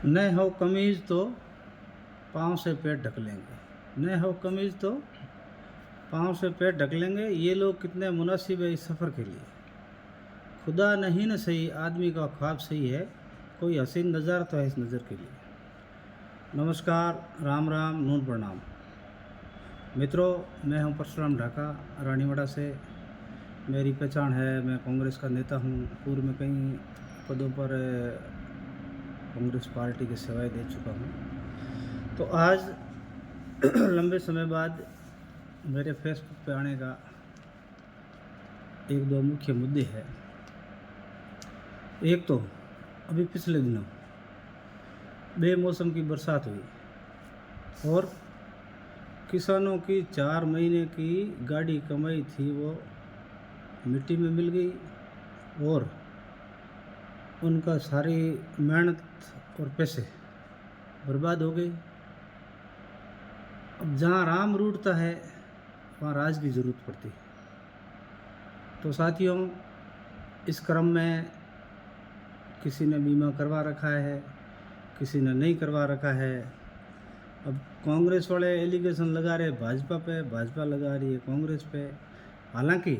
न हो कमीज़ तो पाँव से पेट ढक लेंगे, न हो कमीज़ तो पाँव से पेट ढक लेंगे। ये लोग कितने मुनासिब है इस सफ़र के लिए। खुदा नहीं न सही, आदमी का ख्वाब सही है, कोई हसीन नज़ारा तो है इस नज़र के लिए। नमस्कार, राम राम, नून प्रणाम मित्रों। मैं हूं परशुराम ढाका, रानीवाड़ा से। मेरी पहचान है, मैं कांग्रेस का नेता हूं। पूर्व में कई पदों पर कांग्रेस पार्टी की सेवाएं दे चुका हूं। तो आज लंबे समय बाद मेरे फेसबुक पे आने का एक दो मुख्य मुद्दे हैं। एक तो अभी पिछले दिनों बेमौसम की बरसात हुई और किसानों की 4 महीने की गाड़ी कमाई थी वो मिट्टी में मिल गई और उनका सारी मेहनत और पैसे बर्बाद हो गए। अब जहाँ राम रूठता है वहाँ राज की ज़रूरत पड़ती है। तो साथियों, इस क्रम में किसी ने बीमा करवा रखा है, किसी ने नहीं करवा रखा है। अब कांग्रेस वाले एलिगेशन लगा रहे भाजपा पे, भाजपा लगा रही है कांग्रेस पे। हालांकि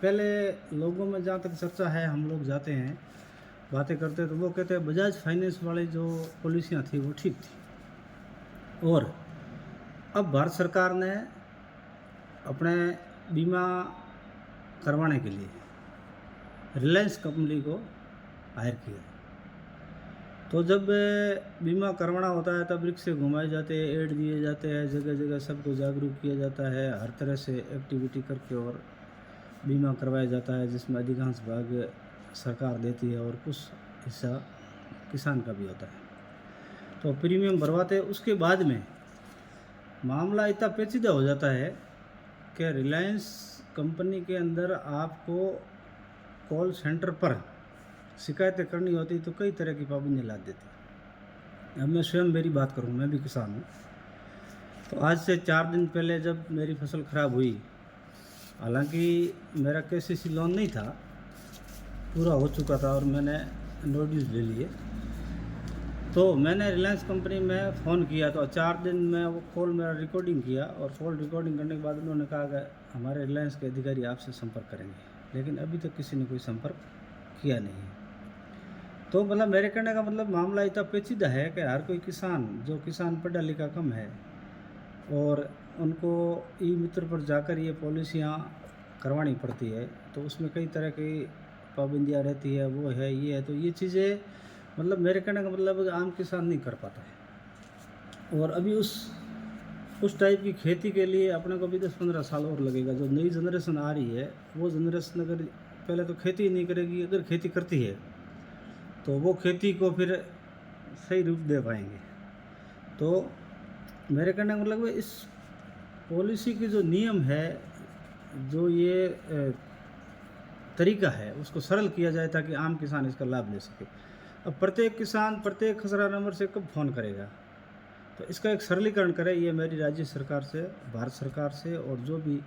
पहले लोगों में जहाँ तक चर्चा है, हम लोग जाते हैं बातें करते तो वो कहते हैं बजाज फाइनेंस वाली जो पॉलिसियाँ थी वो ठीक थी। और अब भारत सरकार ने अपने बीमा करवाने के लिए रिलायंस कंपनी को हायर किया। तो जब बीमा करवाना होता है तब रिक्शे घुमाए जाते हैं, ऐड दिए जाते हैं, जगह जगह सबको जागरूक किया जाता है, हर तरह से एक्टिविटी करके और बीमा करवाया जाता है, जिसमें अधिकांश भाग सरकार देती है और कुछ हिस्सा किसान का भी होता है। तो प्रीमियम भरवाते उसके बाद में मामला इतना पेचीदा हो जाता है कि रिलायंस कंपनी के अंदर आपको कॉल सेंटर पर शिकायतें करनी होती तो कई तरह की पाबंदी ला देती। अब मैं स्वयं मेरी बात करूं, मैं भी किसान हूं। तो आज से 4 दिन पहले जब मेरी फसल ख़राब हुई, हालांकि मेरा केसीसी लोन नहीं था, पूरा हो चुका था और मैंने नोटिस ले लिए, तो मैंने रिलायंस कंपनी में फ़ोन किया। तो 4 दिन में वो कॉल मेरा रिकॉर्डिंग किया और कॉल रिकॉर्डिंग करने के बाद उन्होंने कहा कि हमारे रिलायंस के अधिकारी आपसे संपर्क करेंगे, लेकिन अभी तक किसी ने कोई संपर्क किया नहीं। तो मतलब मेरे कहने का मतलब मामला इतना पेचीदा है कि हर कोई किसान, जो किसान पढ़ा लिखा कम है और उनको ई मित्र पर जाकर ये पॉलिसियाँ करवानी पड़ती है, तो उसमें कई तरह की पाबंदियाँ रहती है, वो है, ये है। तो ये चीज़ें मतलब मेरे कहने का मतलब आम किसान नहीं कर पाता है। और अभी उस टाइप की खेती के लिए अपने को भी 10-15 साल और लगेगा। जो नई जनरेशन आ रही है वो जनरेशन अगर पहले तो खेती नहीं करेगी, अगर खेती करती है तो वो खेती को फिर सही रूप दे पाएंगे। तो मेरे कहने का मतलब इस पॉलिसी की जो नियम है, जो ये तरीका है, उसको सरल किया जाए ताकि आम किसान इसका लाभ ले सके। अब प्रत्येक किसान प्रत्येक खसरा नंबर से कब फ़ोन करेगा? तो इसका एक सरलीकरण करें, ये मेरी राज्य सरकार से, भारत सरकार से, और जो भी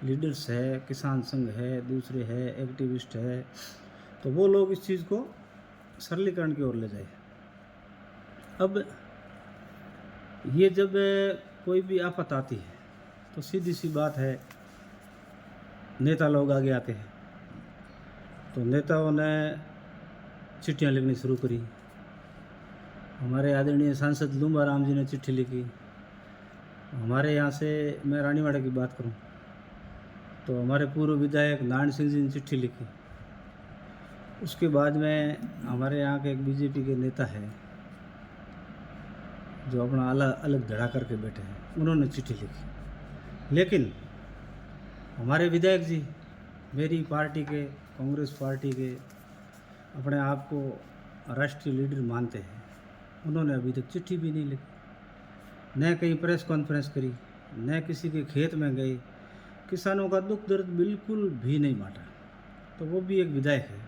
लीडर्स है, किसान संघ है, दूसरे है, एक्टिविस्ट है, तो वो लोग इस चीज़ को सरलीकरण की ओर ले जाए। अब ये जब कोई भी आफत आती है तो सीधी सी बात है, नेता लोग आगे आते हैं। तो नेताओं ने चिट्ठियाँ लिखनी शुरू करी। हमारे आदरणीय सांसद लूम्बा राम जी ने चिट्ठी लिखी। हमारे यहाँ से मैं रानीवाड़ा की बात करूँ तो हमारे पूर्व विधायक नारायण सिंह जी ने चिट्ठी लिखी। उसके बाद में हमारे यहाँ के एक बीजेपी के नेता है जो अपना अलग अलग धड़ा करके बैठे हैं, उन्होंने चिट्ठी लिखी। लेकिन हमारे विधायक जी मेरी पार्टी के, कांग्रेस पार्टी के, अपने आप को राष्ट्रीय लीडर मानते हैं, उन्होंने अभी तक चिट्ठी भी नहीं लिखी, न कहीं प्रेस कॉन्फ्रेंस करी, न किसी के खेत में गए, किसानों का दुख दर्द बिल्कुल भी नहीं बांटा। तो वो भी एक विधायक है।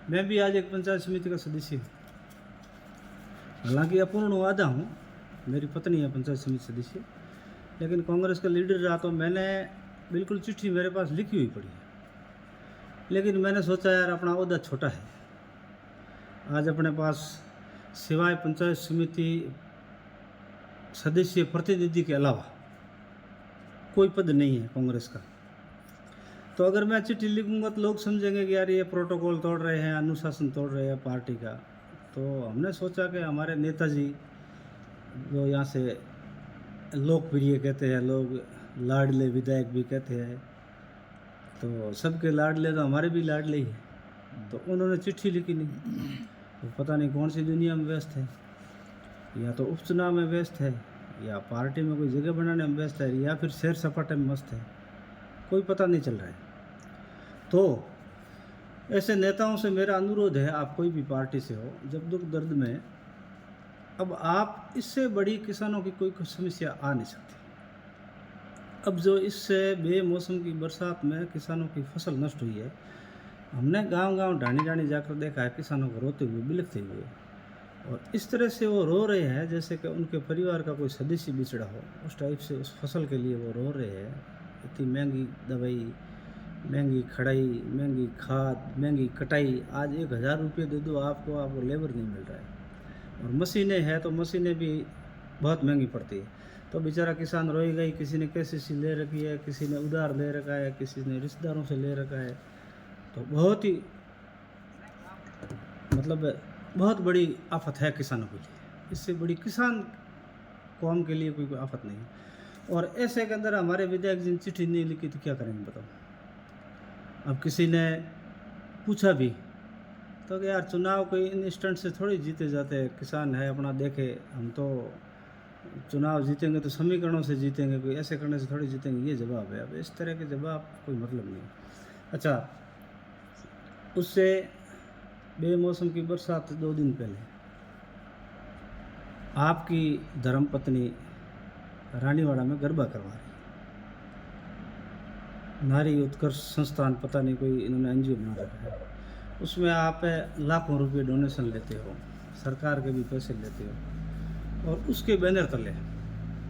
मैं भी आज एक पंचायत समिति का सदस्य हूँ, हालांकि अपूर्ण वादा हूँ, मेरी पत्नी है पंचायत समिति सदस्य, लेकिन कांग्रेस का लीडर रहा तो मैंने बिल्कुल चिट्ठी मेरे पास लिखी हुई पड़ी है। लेकिन मैंने सोचा यार अपना ओहदा छोटा है, आज अपने पास सिवाय पंचायत समिति सदस्य प्रतिनिधि के अलावा कोई पद नहीं है कांग्रेस का। तो अगर मैं चिट्ठी लिखूंगा तो लोग समझेंगे कि यार ये प्रोटोकॉल तोड़ रहे हैं, अनुशासन तोड़ रहे हैं पार्टी का। तो हमने सोचा कि हमारे नेताजी जो यहाँ से लोकप्रिय कहते हैं लोग, लाडले विधायक भी कहते हैं, तो सबके लाडले तो हमारे भी लाडले ही हैं। तो उन्होंने चिट्ठी लिखी नहीं, तो पता नहीं कौन सी दुनिया में व्यस्त है, या तो उपचुनाव में व्यस्त है, या पार्टी में कोई जगह बनाने में व्यस्त है, या फिर सैर सपाटे में मस्त है, कोई पता नहीं चल रहा है। तो ऐसे नेताओं से मेरा अनुरोध है, आप कोई भी पार्टी से हो, जब दुख दर्द में, अब आप इससे बड़ी किसानों की कोई समस्या आ नहीं सकती। अब जो इससे बेमौसम की बरसात में किसानों की फसल नष्ट हुई है, हमने गांव-गांव ढाणी-ढाणी जाकर देखा है किसानों को रोते हुए, बिलखते हुए, और इस तरह से वो रो रहे हैं जैसे कि उनके परिवार का कोई सदस्य बिछड़ा हो, उस टाइप से उस फसल के लिए वो रो रहे हैं। इतनी महंगी दवाई, महंगी खड़ाई, महंगी खाद, महंगी कटाई, आज 1000 रुपये दे दो आपको लेबर नहीं मिल रहा है, और मशीनें हैं तो मशीनें भी बहुत महंगी पड़ती है। तो बेचारा किसान रोएगा ही। किसी ने KCC ले रखी है, किसी ने उधार ले रखा है, किसी ने रिश्तेदारों से ले रखा है। तो बहुत ही मतलब बहुत बड़ी आफत है किसानों के लिए, इससे बड़ी किसान कौम के लिए कोई आफत नहीं है। और ऐसे के अंदर हमारे विधायक जी ने चिट्ठी नहीं लिखी तो क्या करेंगे बताओ। अब किसी ने पूछा भी तो कि यार चुनाव कोई इंस्टेंट से थोड़ी जीते जाते हैं, किसान है अपना देखे, हम तो चुनाव जीतेंगे तो समीकरणों से जीतेंगे, कोई ऐसे करने से थोड़ी जीतेंगे, ये जवाब है। अब इस तरह के जवाब कोई मतलब नहीं। अच्छा, उससे बेमौसम की बरसात 2 दिन पहले आपकी धर्मपत्नी रानीवाड़ा में गरबा करवा रही, नारी उत्कर्ष संस्थान, पता नहीं कोई इन्होंने NGO बना रखा है, उसमें आप लाखों रुपए डोनेशन लेते हो, सरकार के भी पैसे लेते हो, और उसके बैनर तले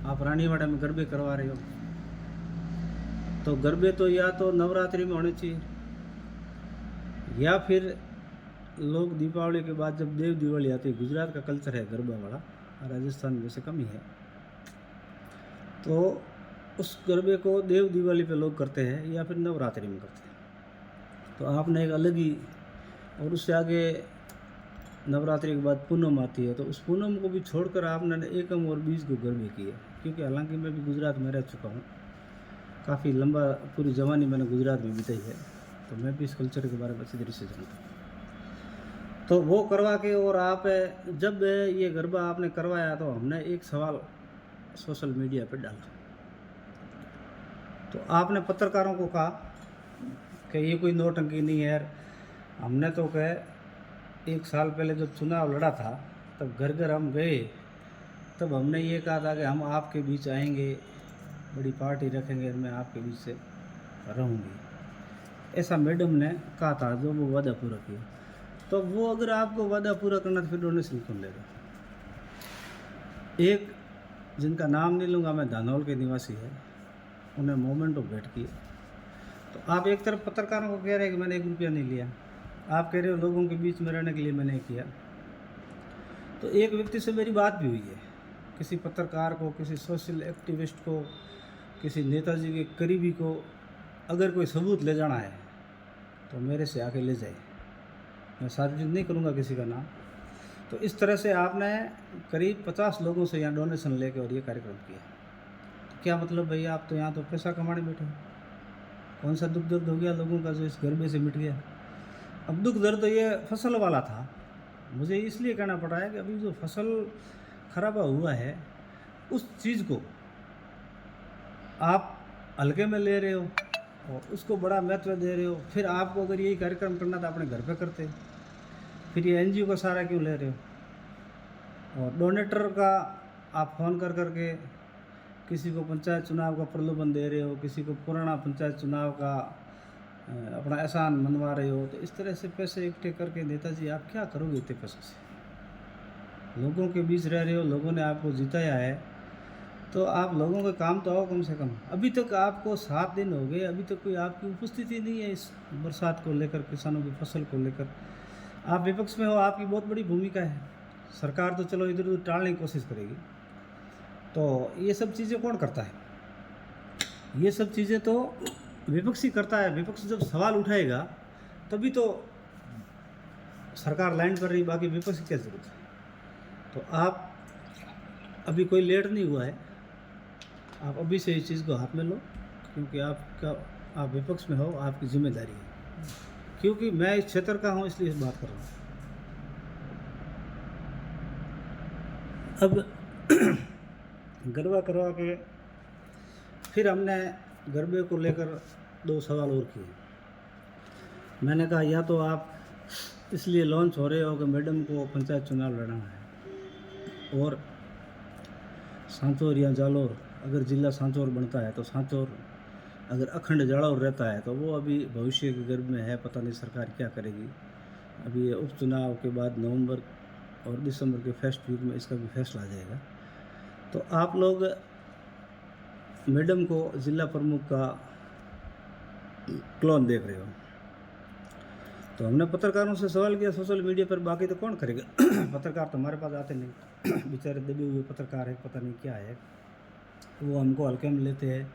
आप रानीवाड़ा में गरबे करवा रहे हो। तो गरबे तो या तो नवरात्रि में होने चाहिए, या फिर लोग दीपावली के बाद जब देव दिवाली आती है, गुजरात का कल्चर है गरबा वाला, राजस्थान में वैसे कम ही है, तो उस गरबे को देव दिवाली पे लोग करते हैं या फिर नवरात्रि में करते हैं। तो आपने एक अलग ही, और उससे आगे नवरात्रि के बाद पूनम आती है, तो उस पूनम को भी छोड़कर आपने एकम और बीज को गरबे किए। क्योंकि हालांकि मैं भी गुजरात में रह चुका हूँ, काफ़ी लंबा, पूरी जवानी मैंने गुजरात में बिताई है, तो मैं भी इस कल्चर के बारे में अच्छी तरह से जानता हूँ। तो वो करवा के, और आप जब ये गरबा आपने करवाया तो हमने एक सवाल सोशल मीडिया पे डाला, तो आपने पत्रकारों को कहा कि ये कोई नौटंकी नहीं है यार। हमने तो कहे 1 साल पहले जब चुनाव लड़ा था तब घर घर हम गए, तब हमने ये कहा था कि हम आपके बीच आएंगे, बड़ी पार्टी रखेंगे, मैं आपके बीच से रहूँगी, ऐसा मैडम ने कहा था, जो वो वादा पूरा किया। तो वो अगर आपको वादा पूरा करना तो फिर डोनेशन क्यों ले रहे हो। एक जिनका नाम नहीं लूँगा मैं, धानौल के निवासी है, उन्हें मोमेंट ऑफ भेंट किए। तो आप एक तरफ पत्रकारों को कह रहे हैं कि मैंने 1 रुपया नहीं लिया, आप कह रहे हो लोगों के बीच में रहने के लिए मैंने किया। तो एक व्यक्ति से मेरी बात भी हुई है, किसी पत्रकार को, किसी सोशल एक्टिविस्ट को, किसी नेताजी के करीबी को अगर कोई सबूत ले जाना है तो मेरे से आके ले जाए, मैं सार्वजनिक नहीं करूँगा किसी का नाम। तो इस तरह से आपने करीब 50 लोगों से यहाँ डोनेशन लेके और ये कार्यक्रम किया। तो क्या मतलब भैया, आप तो यहाँ तो पैसा कमाने बैठे हो, कौन सा दुख दर्द हो गया लोगों का जो इस गरबे से मिट गया। अब दुख दर्द तो ये फसल वाला था, मुझे इसलिए कहना पड़ रहा है कि अभी जो फसल खराबा हुआ है उस चीज़ को आप हल्के में ले रहे हो और उसको बड़ा महत्व दे रहे हो। फिर आपको अगर यही कार्यक्रम करना था अपने घर पे करते, फिर ये NGO का सहारा क्यों ले रहे हो। और डोनेटर का आप फ़ोन कर करके किसी को पंचायत चुनाव का प्रलोभन दे रहे हो, किसी को पुराना पंचायत चुनाव का अपना एहसान मनवा रहे हो। तो इस तरह से पैसे इकट्ठे करके नेताजी आप क्या करोगे इतने पैसों से। लोगों के बीच रह रहे हो, लोगों ने आपको जिताया है, तो आप लोगों के काम तो आओ कम से कम। अभी तक आपको 7 दिन हो गए, अभी तक कोई आपकी उपस्थिति नहीं है इस बरसात को लेकर, किसानों की फसल को लेकर। आप विपक्ष में हो, आपकी बहुत बड़ी भूमिका है, सरकार तो चलो इधर उधर टालने की कोशिश करेगी। तो ये सब चीज़ें कौन करता है? ये सब चीज़ें तो विपक्ष ही करता है। विपक्ष जब सवाल उठाएगा तभी तो सरकार लाइन पर रही, बाकी विपक्ष की क्या जरूरत है? तो आप अभी कोई लेट नहीं हुआ है, आप अभी से इस चीज़ को हाथ में लो, क्योंकि आप विपक्ष में हो, आपकी जिम्मेदारी है। क्योंकि मैं इस क्षेत्र का हूँ इसलिए इस बात कर रहा हूँ। अब गरबा करवा के फिर हमने गरबे को लेकर 2 सवाल और किए। मैंने कहा या तो आप इसलिए लॉन्च हो रहे हो कि मैडम को पंचायत चुनाव लड़ना है, और सांचौर या जालौर, अगर जिला सांचौर बनता है तो सांचौर अगर अखंड जालौर रहता है तो वो अभी भविष्य के गर्भ में है, पता नहीं सरकार क्या करेगी। अभी उपचुनाव के बाद नवंबर और दिसंबर के फर्स्ट वीक में इसका भी फैसला आ जाएगा। तो आप लोग मैडम को जिला प्रमुख का क्लोन देख रहे हो। तो हमने पत्रकारों से सवाल किया सोशल मीडिया पर, बाकी तो कौन करेगा? पत्रकार तो हमारे पास आते नहीं, बेचारे दबे हुए पत्रकार है, पता नहीं क्या है, वो हमको हल्के में लेते हैं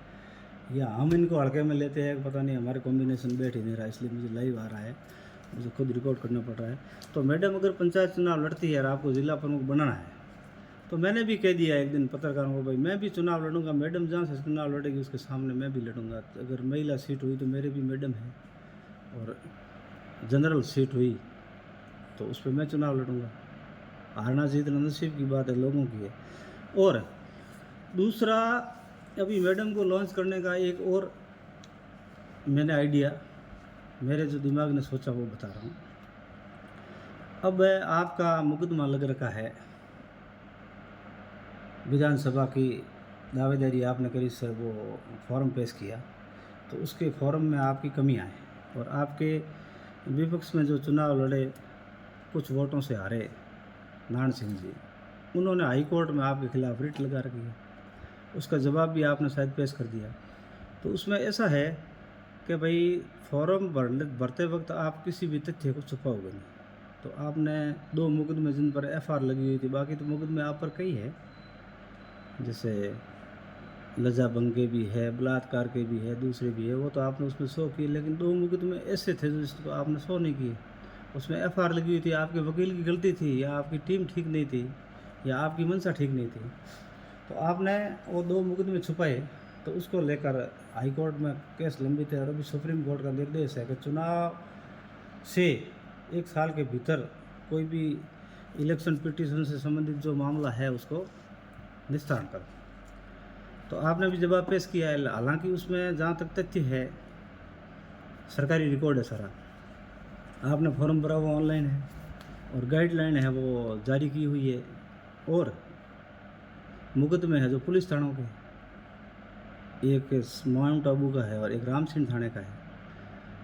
या हम इनको हल्के में लेते हैं, पता नहीं। हमारे कॉम्बिनेशन बैठ ही नहीं रहा, इसलिए मुझे लाइव आ रहा है, मुझे खुद रिकॉर्ड करना पड़ रहा है। तो मैडम अगर पंचायत चुनाव लड़ती है और आपको जिला प्रमुख बनाना है, तो मैंने भी कह दिया एक दिन पत्रकारों को, भाई मैं भी चुनाव लड़ूंगा, मैडम जहाँ से चुनाव लड़ेगी उसके सामने मैं भी लड़ूंगा। अगर महिला सीट हुई तो मेरे भी मैडम है, और जनरल सीट हुई तो उस पर मैं चुनाव लड़ूंगा। हारना जीतना नसीब की बात है, लोगों की है। और दूसरा, अभी मैडम को लॉन्च करने का एक और मैंने आइडिया, मेरे जो दिमाग ने सोचा वो बता रहा हूँ। अब आपका मुकदमा लग रखा है, विधानसभा की दावेदारी आपने करी सर, वो फॉर्म पेश किया, तो उसके फॉर्म में आपकी कमियां हैं, और आपके विपक्ष में जो चुनाव लड़े कुछ वोटों से हारे नारायण सिंह जी, उन्होंने हाई कोर्ट में आपके खिलाफ रिट लगा रखी है, उसका जवाब भी आपने शायद पेश कर दिया। तो उसमें ऐसा है कि भाई फॉर्म भरते वक्त आप किसी भी तथ्य को छुपाओगे नहीं। तो आपने 2 मुकदमे जिन पर FR लगी हुई थी, बाकी तो मुकदमे आप पर कई है, जैसे लज्जाभंग के भी है, बलात्कार के भी है, दूसरे भी है, वो तो आपने उसमें 100 किए, लेकिन 2 मुकदमे ऐसे थे जिसको आपने 100 नहीं किए। उसमें FR लगी हुई थी, आपके वकील की गलती थी, या आपकी टीम ठीक नहीं थी, या आपकी मंशा ठीक नहीं थी, तो आपने वो 2 मुकदमे छुपाए। तो उसको लेकर हाई कोर्ट में केस लंबित है, और अभी सुप्रीम कोर्ट का निर्देश है कि चुनाव से 1 साल के भीतर कोई भी इलेक्शन पिटीशन से संबंधित जो मामला है उसको निस्तारण कर। तो आपने भी जवाब पेश किया है, हालांकि उसमें जहाँ तक तथ्य है सरकारी रिकॉर्ड है सारा, आपने फॉर्म भरा हुआ ऑनलाइन है, और गाइडलाइन है वो जारी की हुई है, और मुकदमे है जो पुलिस थानों के, एक माउंट आबू का है और एक राम सिंह थाने का है,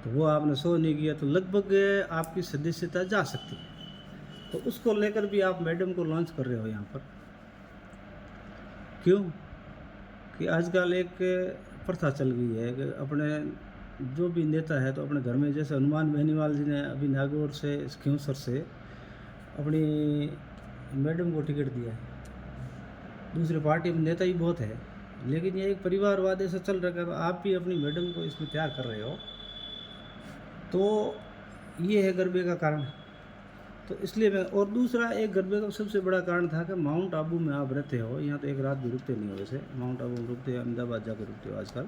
तो वो आपने 100 नहीं किया, तो लगभग आपकी सदस्यता जा सकती है। तो उसको लेकर भी आप मैडम को लॉन्च कर रहे हो यहाँ पर। क्यों? कि आजकल एक प्रथा चल गई है कि अपने जो भी नेता है तो अपने घर में, जैसे हनुमान बेनीवाल जी ने अभी नागौर से खिंवसर से अपनी मैडम को टिकट दिया है। दूसरी पार्टी में नेता ही बहुत है, लेकिन ये एक परिवारवाद ऐसा चल रहा है, आप भी अपनी मैडम को इसमें तैयार कर रहे हो, तो ये है गरबे का कारण। तो इसलिए मैं, और दूसरा एक गरबे का सबसे बड़ा कारण था कि माउंट आबू में आप रहते हो, यहाँ तो एक रात भी रुकते नहीं हो, वैसे माउंट आबू में रुकते हो, अहमदाबाद जाकर रुकते हो आजकल।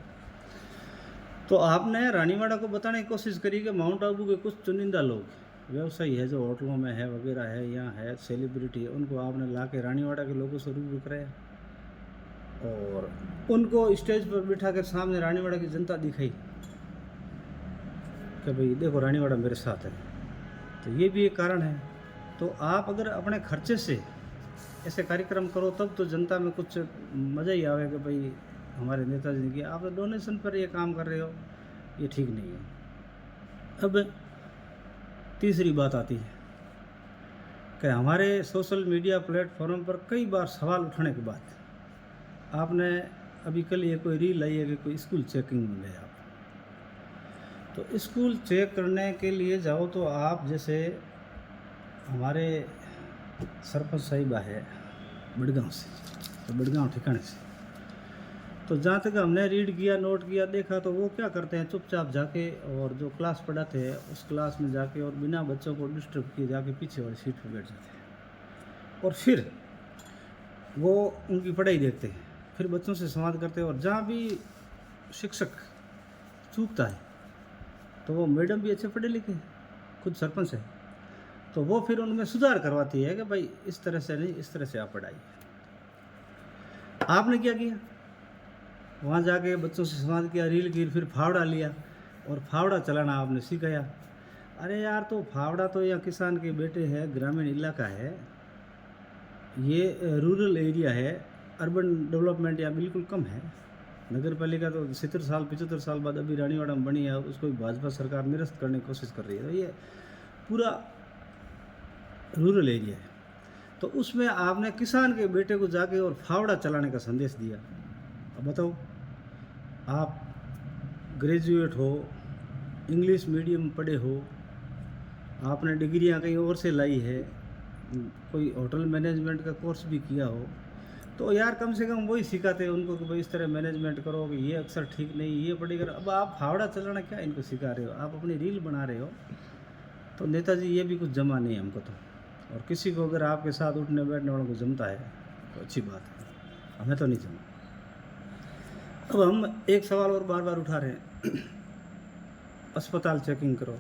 तो आपने रानीवाड़ा को बताने की कोशिश करी कि माउंट आबू के कुछ चुनिंदा लोग व्यवसायी है जो होटलों में है वगैरह है, यहाँ है, सेलिब्रिटी है, उनको आपने ला के रानीवाड़ा के लोगों से रूबरू कराया, और उनको स्टेज पर बिठा कर सामने रानीवाड़ा की जनता दिखाई कि भाई देखो रानीवाड़ा मेरे साथ है। तो ये भी एक कारण है। तो आप अगर अपने खर्चे से ऐसे कार्यक्रम करो तब तो जनता में कुछ मज़ा ही आवे कि भाई हमारे नेताजी ने किया। आप डोनेशन पर ये काम कर रहे हो, ये ठीक नहीं है। अब तीसरी बात आती है कि हमारे सोशल मीडिया प्लेटफॉर्म पर कई बार सवाल उठाने के बाद आपने, अभी कल ये कोई रील आई है कि कोई स्कूल चेकिंग में गए आप, तो स्कूल चेक करने के लिए जाओ तो आप, जैसे हमारे सरपंच साहिबा है बड़गांव से, तो बड़गांव ठिकाने से। तो जहाँ तक हमने रीड किया, नोट किया, देखा, तो वो क्या करते हैं, चुपचाप जाके और जो क्लास पढ़ाते हैं उस क्लास में जाके और बिना बच्चों को डिस्टर्ब किए जाके पीछे वाली सीट पर बैठ जाते हैं और फिर वो उनकी पढ़ाई देखते हैं, फिर बच्चों से संवाद करते हैं। और जहाँ भी शिक्षक चूकता है तो वो मैडम भी अच्छे पढ़े लिखे, खुद सरपंच है, तो वो फिर उनमें सुधार करवाती है कि भाई इस तरह से नहीं, इस तरह से आप पढ़ाइए। आपने क्या किया, वहाँ जाके बच्चों से संवाद किया, रील की, फिर फावड़ा लिया और फावड़ा चलाना आपने सिखाया। अरे यार, तो फावड़ा तो यहाँ किसान के बेटे है, ग्रामीण इलाका है, ये रूरल एरिया है, अर्बन डेवलपमेंट यहाँ बिल्कुल कम है। नगर पालिका तो 70 साल 75 साल बाद अभी रानीवाड़ा में बनी है और उसको भाजपा सरकार निरस्त करने की कोशिश कर रही है। तो ये पूरा रूरल एरिया है, तो उसमें आपने किसान के बेटे को जाके और फावड़ा चलाने का संदेश दिया। अब बताओ, आप ग्रेजुएट हो, इंग्लिश मीडियम पढ़े हो, आपने डिग्रियां कहीं और से लाई है, कोई होटल मैनेजमेंट का कोर्स भी किया हो, तो यार कम से कम वही सिखाते हैं उनको कि भाई इस तरह मैनेजमेंट करो, कि ये अक्सर ठीक नहीं, ये पढ़ी करो। अब आप फावड़ा चलाना क्या इनको सिखा रहे हो, आप अपनी रील बना रहे हो। तो नेताजी ये भी कुछ जमा नहीं है हमको तो, और किसी को अगर आपके साथ उठने बैठने वालों को जमता है तो अच्छी बात है, हमें तो नहीं जमा। अब हम एक सवाल और बार बार उठा रहे हैं, अस्पताल चेकिंग करो।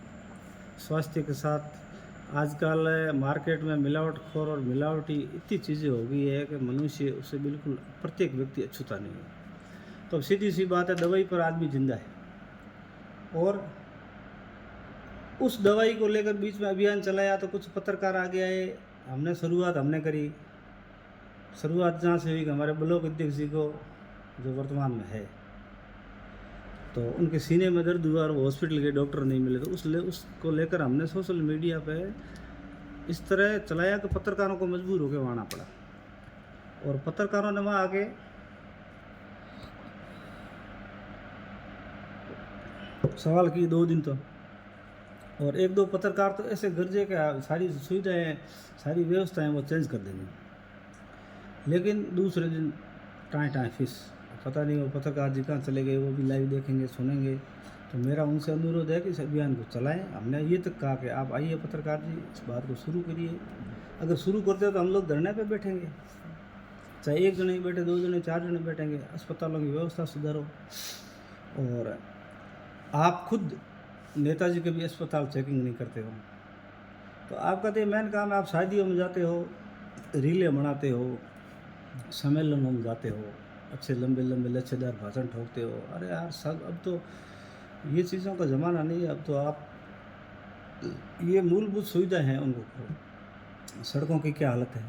स्वास्थ्य के साथ आजकल मार्केट में मिलावटखोर और मिलावटी इतनी चीज़ें हो गई है कि मनुष्य उससे बिल्कुल प्रत्येक व्यक्ति अछूता नहीं है। तो अब सीधी सी बात है, दवाई पर आदमी जिंदा है, और उस दवाई को लेकर बीच में अभियान चलाया तो कुछ पत्रकार आगे आए, हमने शुरुआत करी। शुरुआत जहाँ से हुई कि हमारे ब्लॉक अध्यक्ष जी को, जो वर्तमान में है, तो उनके सीने में दर्द हुआ और वो हॉस्पिटल के डॉक्टर नहीं मिले, तो उसको लेकर हमने सोशल मीडिया पे इस तरह चलाया कि पत्रकारों को मजबूर होकर वहाँ आना पड़ा। और पत्रकारों ने वहाँ आके सवाल किए 2 दिन तो, और 1-2 पत्रकार तो ऐसे गरजे के सारी सुविधाएं, सारी व्यवस्थाएं वो चेंज कर देंगे, लेकिन दूसरे दिन टाँय फिस, पता नहीं वो पत्रकार जी कहाँ चले गए, वो भी लाइव देखेंगे, सुनेंगे। तो मेरा उनसे अनुरोध है कि इस अभियान को चलाएं। हमने ये तक कहा कि आप आइए पत्रकार जी, इस बात को शुरू करिए। अगर शुरू करते हो तो हम लोग धरने पे बैठेंगे, चाहे 1 जने ही बैठे, 2 जने, 4 जने बैठेंगे। अस्पतालों की व्यवस्था सुधारो। और आप खुद नेताजी के भी अस्पताल चेकिंग नहीं करते हो, तो आपका तो मेन काम है, आप शादियों में जाते हो, रीलें बनाते हो, सम्मेलनों में जाते हो, अच्छे लंबे लंबे लच्छेदार भाषण ठोकते हो। अरे यार सब, अब तो ये चीज़ों का ज़माना नहीं है। अब तो आप ये मूलभूत सुविधा हैं उनको करो। सड़कों की क्या हालत है,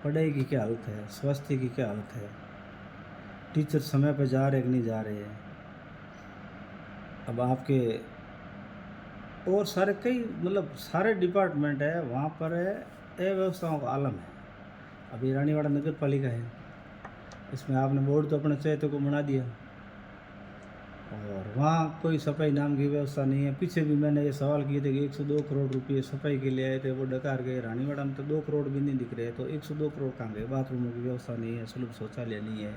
पढ़ाई की क्या हालत है, स्वास्थ्य की क्या हालत है, टीचर समय पर जा रहे कि नहीं जा रहे हैं। अब आपके और सारे कई मतलब सारे डिपार्टमेंट है, वहाँ पर अव्यवस्थाओं का आलम है। अभी रानीवाड़ा नगर पालिका है, इसमें आपने बोर्ड तो अपने चहेते को बना दिया, और वहाँ कोई सफाई नाम की व्यवस्था नहीं है। पीछे भी मैंने ये सवाल किए थे कि 102 करोड़ रुपये सफाई के लिए आए थे, वो डकार गए। रानीवाड़ा में तो 2 करोड़ भी नहीं दिख रहे, तो 102 करोड़ कहाँ गए। बाथरूमों की व्यवस्था नहीं है, सुलभ शौचालय नहीं है,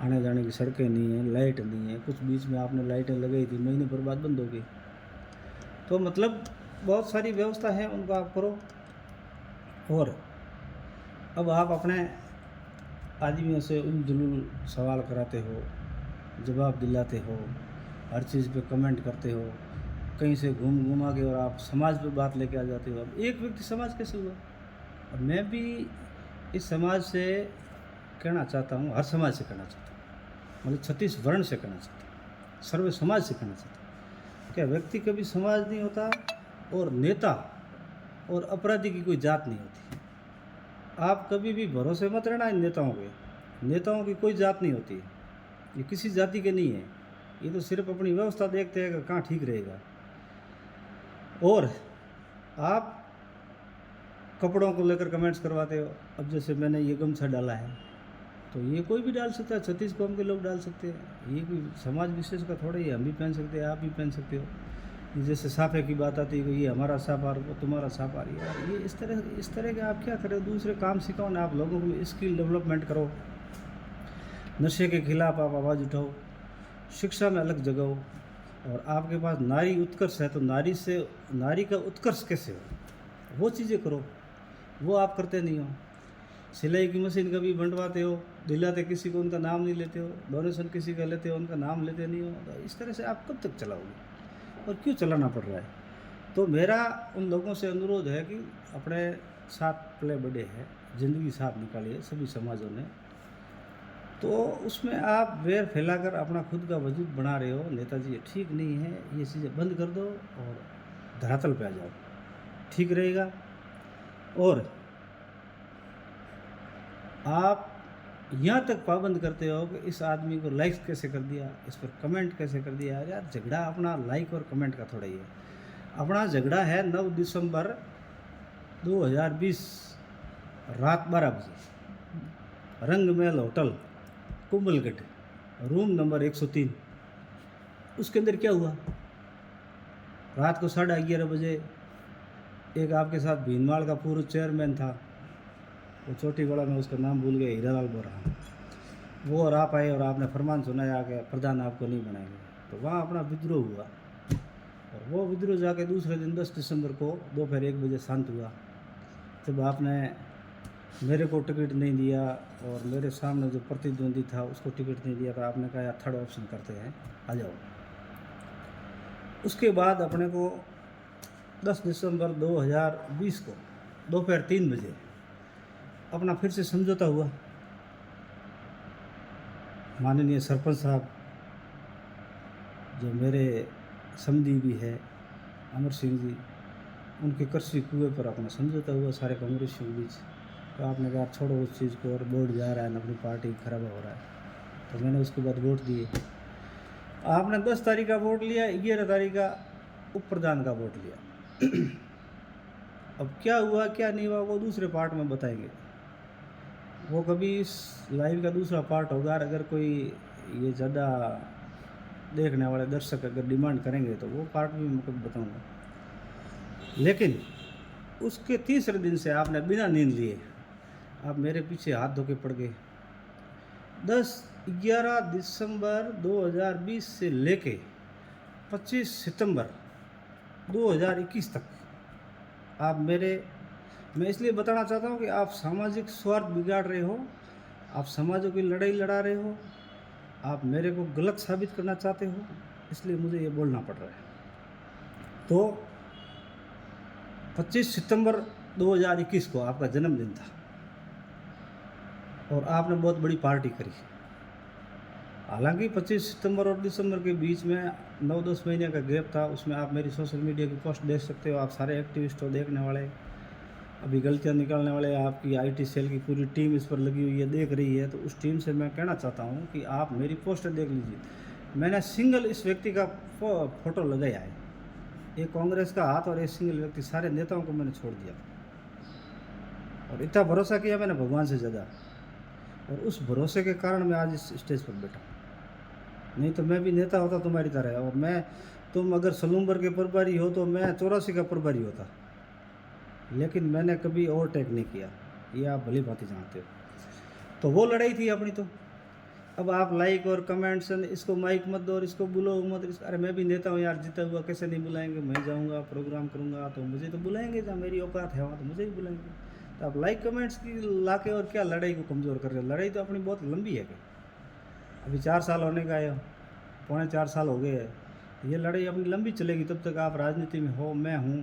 आने जाने की सड़कें नहीं है, लाइट नहीं है। कुछ बीच में आपने लाइटें लगाई थी, महीने पर बाद बंद हो गई। तो मतलब बहुत सारी व्यवस्था है, उनको आप करो। और अब आप अपने आदमियों से उलझुल सवाल कराते हो, जवाब दिलाते हो, हर चीज़ पे कमेंट करते हो, कहीं से घूम घुमा के, और आप समाज पे बात लेके आ जाते हो। अब एक व्यक्ति समाज कैसे हुआ। और मैं भी इस समाज से कहना चाहता हूँ, हर समाज से कहना चाहता हूँ, मतलब 36 वर्ण से कहना चाहता हूँ, सर्व समाज से कहना चाहता हूँ। क्या व्यक्ति कभी समाज नहीं होता, और नेता और अपराधी की कोई जात नहीं होती। आप कभी भी भरोसे मत रहना इन नेताओं के, नेताओं की कोई जात नहीं होती, ये किसी जाति के नहीं है। ये तो सिर्फ अपनी व्यवस्था देखते हैं कि कहाँ ठीक रहेगा। और आप कपड़ों को लेकर कमेंट्स करवाते हो। अब जैसे मैंने ये गमछा डाला है, तो ये कोई भी डाल सकता है, 36 कौम के लोग डाल सकते हैं, ये कोई समाज विशेष का थोड़ा ही। हम भी पहन सकते हैं, आप भी पहन सकते हो। जैसे साफे की बात आती है कि ये हमारा साफार, वो तुम्हारा साफार, यार ये इस तरह के आप क्या करें? दूसरे काम सिखाओ ना, आप लोगों को स्किल डेवलपमेंट करो, नशे के खिलाफ आप आवाज़ उठाओ, शिक्षा में अलग जगाओ। और आपके पास नारी उत्कर्ष है तो नारी का उत्कर्ष कैसे हो, वो चीज़ें करो, वो आप करते नहीं हो। सिलाई की मशीन कभी बंटवाते हो, दिलाते किसी को, उनका नाम नहीं लेते हो, डोनेशन किसी का लेते हो, उनका नाम लेते नहीं हो। तो इस तरह से आप कब तक चलाओगे और क्यों चलाना पड़ रहा है? तो मेरा उन लोगों से अनुरोध है कि अपने साथ पले बड़े हैं, ज़िंदगी साथ निकाली है सभी समाजों ने, तो उसमें आप वैर फैलाकर अपना खुद का वजूद बना रहे हो, नेताजी ये ठीक नहीं है, ये चीज़ें बंद कर दो और धरातल पे आ जाओ, ठीक रहेगा। और आप यहाँ तक पाबंद करते हो कि इस आदमी को लाइक कैसे कर दिया, इस पर कमेंट कैसे कर दिया। यार झगड़ा अपना लाइक और कमेंट का थोड़ा ही है, अपना झगड़ा है 9 दिसंबर 2020 रात 12 बजे Rangmahal hotel Kumbhalgarh, room number 103। उसके अंदर क्या हुआ? रात को 11:30 बजे एक आपके साथ भीनमाल का पूर्व चेयरमैन था, वो चोटीगढ़ा में, उसका नाम भूल गए, हीरालाल बोरा, वो और आप आए और आपने फरमान सुनाया कि प्रधान आपको नहीं बनाएंगे। तो वहाँ अपना विद्रोह हुआ और वो विद्रोह जाके दूसरे दिन 10 दिसंबर को दोपहर 1 बजे शांत हुआ, जब आपने मेरे को टिकट नहीं दिया और मेरे सामने जो प्रतिद्वंदी था उसको टिकट नहीं दिया, तो आपने कहा यार थर्ड ऑप्शन करते हैं, आ जाओ। उसके बाद अपने को 10 दिसंबर 2020 को दोपहर 3 बजे अपना फिर से समझौता हुआ। माननीय सरपंच साहब जो मेरे समधी भी है, अमर सिंह जी, उनके कृषि कुएं पर अपना समझौता हुआ सारे कांग्रेसियों के बीच। तो आपने कहा छोड़ो उस चीज़ को, और वोट जा रहा है ना, अपनी पार्टी खराब हो रहा है, तो मैंने उसके बाद वोट दिए। आपने 10 तारीख का वोट लिया, 11 तारीख का उप प्रधान का वोट लिया। अब क्या हुआ क्या नहीं हुआ वो दूसरे पार्ट में बताएंगे, वो कभी इस लाइव का दूसरा पार्ट होगा। अगर कोई ये ज़्यादा देखने वाले दर्शक अगर डिमांड करेंगे तो वो पार्ट भी मैं कभी बताऊँगा। लेकिन उसके तीसरे दिन से आपने बिना नींद लिए आप मेरे पीछे हाथ धो के पड़ गए। 11 दिसंबर 2020 से लेके 25 सितंबर 2021 तक आप मैं इसलिए बताना चाहता हूँ कि आप सामाजिक स्वार्थ बिगाड़ रहे हो, आप समाजों की लड़ाई लड़ा रहे हो, आप मेरे को गलत साबित करना चाहते हो, इसलिए मुझे ये बोलना पड़ रहा है। तो 25 सितंबर 2021 को आपका जन्मदिन था और आपने बहुत बड़ी पार्टी करी। हालांकि 25 सितंबर और दिसंबर के बीच में 9-10 महीने का गैप था, उसमें आप मेरी सोशल मीडिया की पोस्ट देख सकते हो। आप सारे एक्टिविस्ट हो देखने वाले, अभी गलतियां निकालने वाले, आपकी आईटी सेल की पूरी टीम इस पर लगी हुई है, देख रही है। तो उस टीम से मैं कहना चाहता हूं कि आप मेरी पोस्ट देख लीजिए। मैंने सिंगल इस व्यक्ति का फोटो लगाया है, एक कांग्रेस का हाथ और एक सिंगल व्यक्ति, सारे नेताओं को मैंने छोड़ दिया और इतना भरोसा किया मैंने भगवान से ज़्यादा, और उस भरोसे के कारण मैं आज इस स्टेज पर बैठा। नहीं तो मैं भी नेता होता तुम्हारी तरह, और तुम अगर सलूम्बर के प्रभारी हो तो मैं 84 का प्रभारी होता, लेकिन मैंने कभी ओवरटेक नहीं किया, ये आप भली भांति जानते हो। तो वो लड़ाई थी अपनी। तो अब आप लाइक और कमेंट्स, इसको माइक मत दो और इसको बुलाओ मत, अरे मैं भी नेता हूँ यार, जीता हुआ कैसे नहीं बुलाएंगे? मैं जाऊँगा प्रोग्राम करूँगा तो मुझे तो बुलाएंगे, जहाँ मेरी औकात है वहाँ तो मुझे ही बुलाएंगे। तो आप लाइक कमेंट्स की ला के और क्या लड़ाई को कमज़ोर कर रहे हो? लड़ाई तो अपनी बहुत लंबी है, अभी 4 साल होने का है, 3.25 साल हो गए हैं। ये लड़ाई अपनी लंबी चलेगी, तब तक आप राजनीति में हो, मैं हूँ,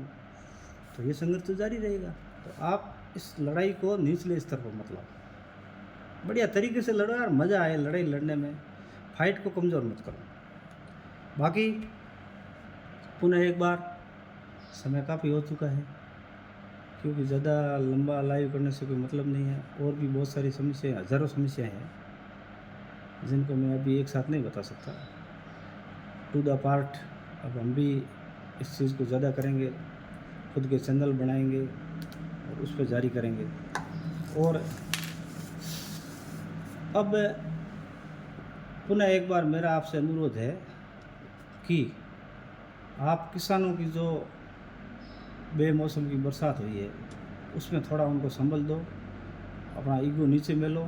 तो ये संघर्ष तो जारी रहेगा। तो आप इस लड़ाई को निचले स्तर पर मत लाओ, बढ़िया तरीके से लड़ो यार, मज़ा आए लड़ाई लड़ने में, फाइट को कमज़ोर मत करो। बाकी पुनः एक बार, समय काफ़ी हो चुका है, क्योंकि ज़्यादा लंबा लाइव करने से कोई मतलब नहीं है, और भी बहुत सारी समस्याएं, हज़ारों समस्याएं हैं जिनको मैं अभी एक साथ नहीं बता सकता। टू द पार्ट अब हम भी इस चीज़ को ज़्यादा करेंगे, खुद के चैनल बनाएंगे और उस पर जारी करेंगे। और अब पुनः एक बार मेरा आपसे अनुरोध है कि आप किसानों की जो बेमौसम की बरसात हुई है उसमें थोड़ा उनको संभल दो, अपना ईगो नीचे मेलो,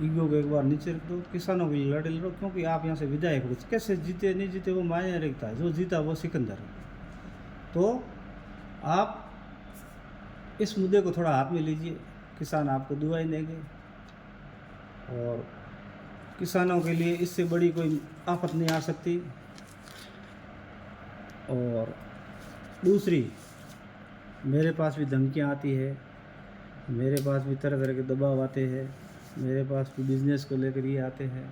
ईगो को एक बार नीचे रख दो, किसानों के लिए लड़े लड़ो, क्योंकि आप यहाँ से विधायक हो। कैसे जीते नहीं जीते वो मायने रखता है, जो जीता वो सिकंदर है। तो आप इस मुद्दे को थोड़ा हाथ में लीजिए, किसान आपको दुआएं देंगे और किसानों के लिए इससे बड़ी कोई आफत नहीं आ सकती। और दूसरी, मेरे पास भी धमकियाँ आती है, मेरे पास भी तरह तरह के दबाव आते हैं, मेरे पास भी बिज़नेस को लेकर ये आते हैं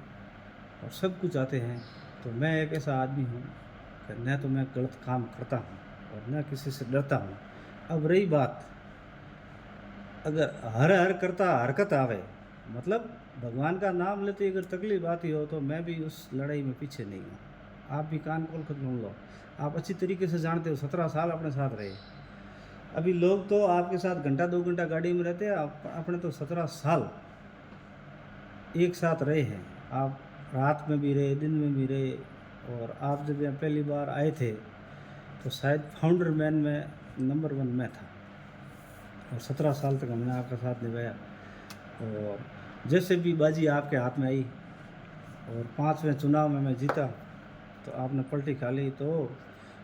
और सब कुछ आते हैं। तो मैं एक ऐसा आदमी हूँ कि न तो मैं गलत काम करता हूँ और न किसी से डरता हूँ। अब रही बात, अगर हर हर करता हरकत आवे, मतलब भगवान का नाम लेते अगर तकलीफ आती हो, तो मैं भी उस लड़ाई में पीछे नहीं हूँ। आप भी कान खोल कर सुन लो, आप अच्छी तरीके से जानते हो, 17 साल अपने साथ रहे। अभी लोग तो आपके साथ घंटा 2 घंटा गाड़ी में रहते हैं, अपने तो 17 साल एक साथ रहे हैं। आप रात में भी रहे, दिन में भी रहे। और आप जब यहाँ पहली बार आए थे तो शायद फाउंडर मैन में नंबर 1 में था, और 17 साल तक हमने आपका साथ निभाया। और जैसे भी बाजी आपके हाथ में आई और 5वें चुनाव में मैं जीता तो आपने पलटी खा ली। तो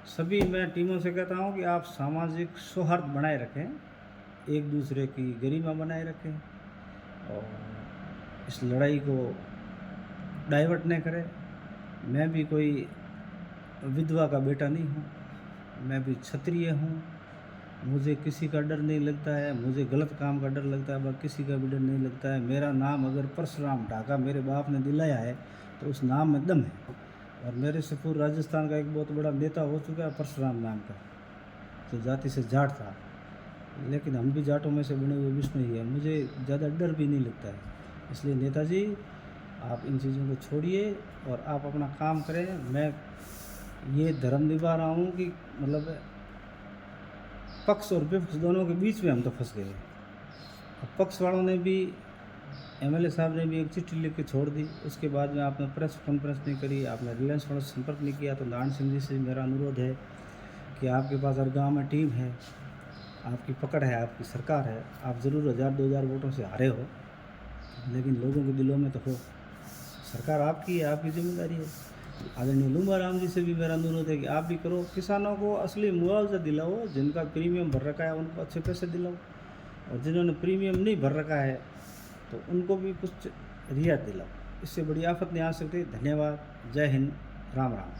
सभी मैं टीमों से कहता हूँ कि आप सामाजिक सौहार्द बनाए रखें, एक दूसरे की गरिमा बनाए रखें और इस लड़ाई को डाइवर्ट न करें। मैं भी कोई विधवा का बेटा नहीं हूँ, मैं भी क्षत्रिय हूँ। मुझे किसी का डर नहीं लगता है, मुझे गलत काम का डर लगता है, बस किसी का भी डर नहीं लगता है। मेरा नाम अगर परशुराम ढाका मेरे बाप ने दिलाया है तो उस नाम में दम है। और मेरे से पूर्व राजस्थान का एक बहुत बड़ा नेता हो चुका है परशुराम नाम का, जो जाति से जाट था, लेकिन हम भी जाटों में से बने हुए विष्णु ही है। मुझे ज़्यादा डर भी नहीं लगता है। इसलिए नेताजी, आप इन चीज़ों को छोड़िए और आप अपना काम करें। मैं ये धर्म निभा रहा हूँ कि मतलब पक्ष और विपक्ष दोनों के बीच में हम तो फंस गए। अब पक्ष वालों ने भी, एमएलए साहब ने भी एक चिट्ठी लिख के छोड़ दी, उसके बाद में आपने प्रेस कॉन्फ्रेंस नहीं करी, आपने रिलायंस वालों से संपर्क नहीं किया। तो नारायण सिंह जी से मेरा अनुरोध है कि आपके पास हर गाँव में टीम है, आपकी पकड़ है, आपकी सरकार है, आप ज़रूर 1000-2000 वोटों से हारे हो, लेकिन लोगों के दिलों में तो हो। सरकार आपकी है, आपकी जिम्मेदारी है। आदरणीय लूंबा राम जी से भी मेरा अनुरोध है कि आप भी करो, किसानों को असली मुआवजा दिलाओ, जिनका प्रीमियम भर रखा है उनको अच्छे पैसे दिलाओ, और जिन्होंने प्रीमियम नहीं भर रखा है तो उनको भी कुछ रियायत दिलाओ। इससे बड़ी आफत नहीं आ सकती। धन्यवाद। जय हिंद। राम राम।